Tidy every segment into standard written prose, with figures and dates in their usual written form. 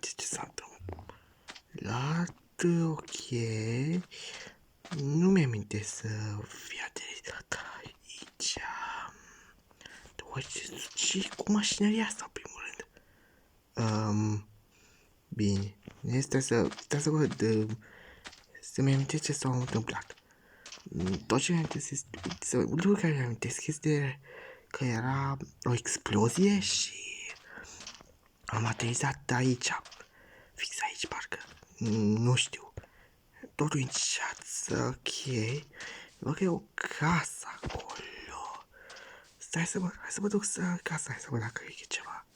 amintesc ce s-a întâmplat, ok. Nu mi-amintesc să fie aterizat aici. Ce cu mașinăria asta, în primul rând? Bine, este să văd, să-mi amintesc ce s-a întâmplat. Tot ce mi-amintesc este, lucrul care mi-amintesc este că era o explozie și am aterizat aici, fix aici parcă, nu știu. Totul în ceață, ok. Văd că e o casă acolo. Stai să mă duc să casa, hai să văd dacă e ceva.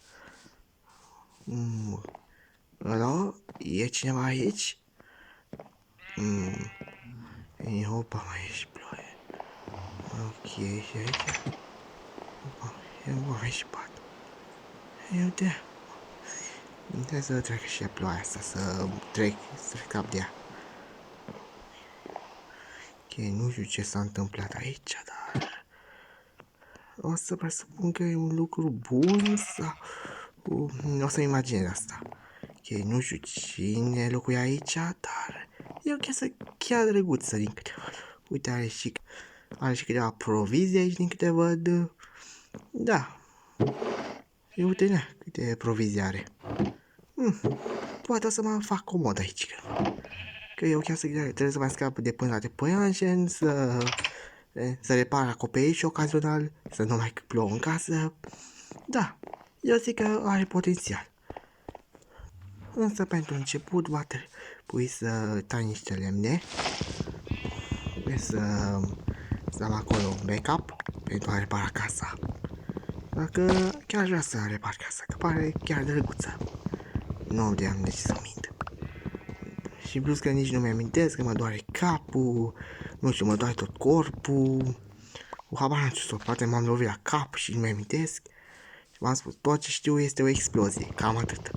Alo? E cineva aici? Opa, mai e și ploaie. Ok, și aici? Opa, mai e și pat. Uite. Trebuie să treacă și ploaia asta, să trec cap de ea. Ok, nu știu ce s-a întâmplat aici, dar o să presupun că e un lucru bun sau... O să imaginez asta. Ok, nu știu cine locuie aici, dar e o chestie chiar drăguță din câte văd. Uite, are și câteva provizii aici din câte văd. Da. Și uite, câte provizii are. Poate o să mă fac comod aici. Că eu chiar trebuie să mai scap de până de păianjen, să repar acoperișul ocazional, să nu mai plouă în casă. Da, eu zic că are potențial. Însă pentru început va trebui să tai niște lemne. Să am acolo un backup pentru a repara casa. Dacă chiar vrea să repar casa, că pare chiar drăguță. Nu de-am de ce să mint. Și plus că nici nu mi-amintesc, că mă doare capul, nu știu, mă doare tot corpul. Habar n-am ce, poate m-am lovit la cap și nu mi-amintesc. Și v-am spus, tot ce știu este o explozie, cam atât.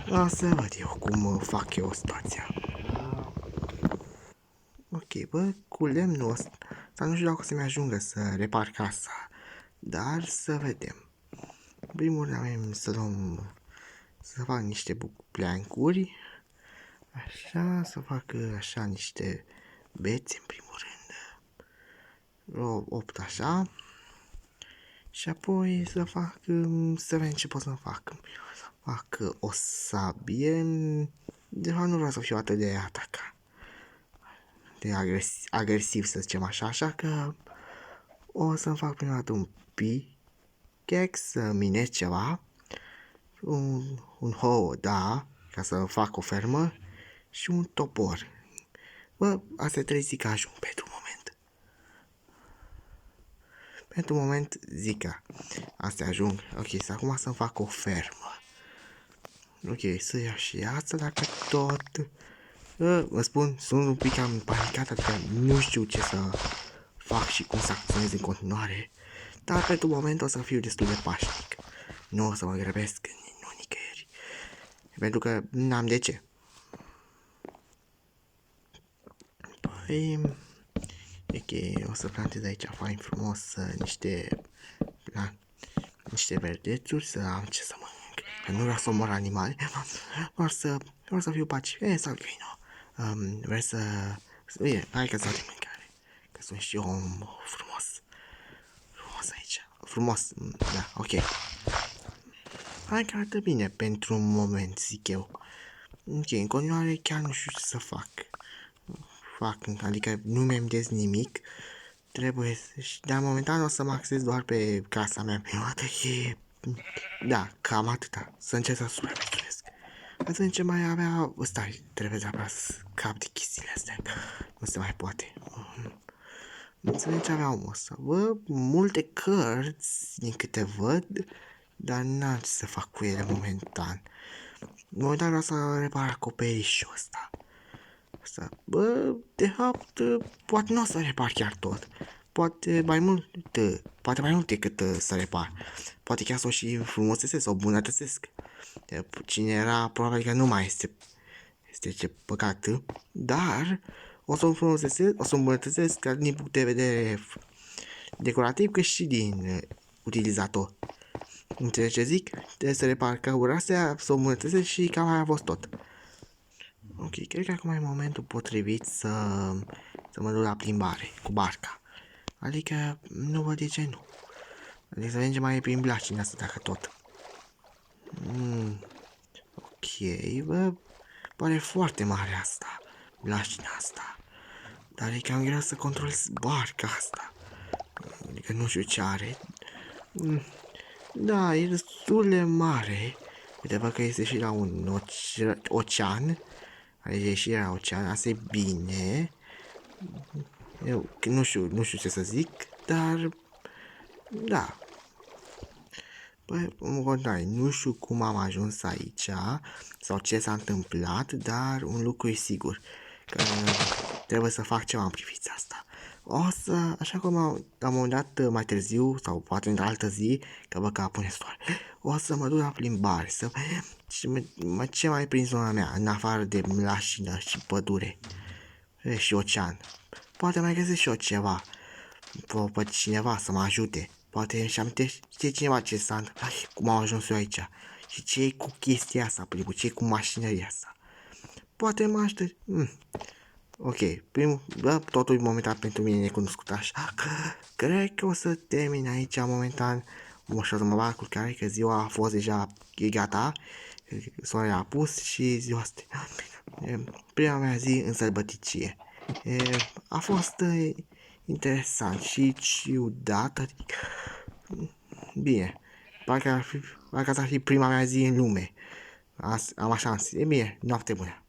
O să văd eu cum fac eu situația. Ok, bă, cu lemnul ăsta, nu știu dacă o să-mi ajungă să repar casa, dar să vedem. În primul rând avem să fac niște plancuri. Așa, să fac așa niște bețe în primul rând. 8 așa. Și apoi să vedem ce pot să fac. Fac o sabie. De fapt nu vreau să fiu atât de atacat. De agresiv să zicem așa, așa că o să-mi fac prima dată un pickaxe, să minez ceva. Un hoe, da, ca să fac o fermă. Și un topor. Bă, astea trei zic că ajung pentru moment. Pentru moment zic că astea ajung. Ok, să acum să-mi fac o fermă. Ok, să iau și asta dacă tot. Vă spun, sunt un pic cam panicat, adică nu știu ce să fac și cum să acționez în continuare. Dar pentru moment o să fiu destul de pașnic. Nu o să mă grăbesc nicăieri. Pentru că n-am de ce. Păi, ok, o să plantez aici fain frumos niște verdețuri, să am ce să mănânc. Că nu vreau să omor animale, vreau să fiu pacific. Salvino, vrei să... Bine, hai că-ți dau de mâncare. Că sunt și eu om frumos. Frumos aici. Frumos, da, ok. Hai că arată bine pentru un moment, zic eu. Ok, în continuare chiar nu știu ce să fac. Adică nu mi-am des nimic. Trebuie să... Dar momentan o să mă axez doar pe casa mea privată și... Da, cam atâta. Să încerc să supraviețuiesc. Atunci ce mai avea... Stai, trebuie să scap de chestiile astea. Nu se mai poate. Nu înțeleg ce avea omul ăsta. Bă, multe cărți, din câte văd, dar n-am ce să fac cu ele momentan. Momentan vreau să repar acoperișul ăsta. Bă, de fapt, poate nu o să repar chiar tot. Poate mai mult decât să repar. Poate chiar să o și frumosesc sau bunătățesc. Cine era, probabil că nu mai este ce păcat. Dar o să o frumosesc, o să o îmbunătățesc din punct de vedere decorativ, cât și din utilizator. Înțelegi ce zic? Trebuie să repar căura astea, să o îmbunătățesc și cam aia a fost tot. Ok, cred că acum e momentul potrivit să mă duc la plimbare cu barca. Adică nu văd de ce nu. Adică să mergem mai prin blacina asta dacă tot. Ok, bă, pare foarte mare asta, blacina asta. Dar e cam greu să controlez barca asta. Adică nu știu ce are. Da, e destul de mare. Uite, văd că este și la un ocean. Aici e și la ocean, asta e bine. Eu nu știu ce să zic, dar da. Păi, în continuare, nu știu cum am ajuns aici sau ce s-a întâmplat, dar un lucru e sigur, că trebuie să fac ceva în privința asta. O să, așa cum la un moment dat mai târziu, sau poate într-o altă zi, că văd că apune soare, o să mă duc la plimbare, să ce mai prin zona mea, în afară de mlașină și pădure și ocean. Poate mai găsesc și eu ceva, pe cineva să mă ajute. Poate își amintește cineva ce s-a întâmplat, cum am ajuns eu aici. Și ce e cu chestia asta, primul, ce e cu mașinăria asta. Poate mă aștept. Ok, primul, bă, totul momentan pentru mine necunoscut, așa că cred că o să termin aici momentan. O să mă bag cu care că ziua a fost deja, e gata, soarele a pus și ziua asta. Prima mea zi în sărbăticie. A fost interesant și ciudat, adică, bine, parcă ar fi prima mea zi în lume. Am așa, e bine, noapte bună.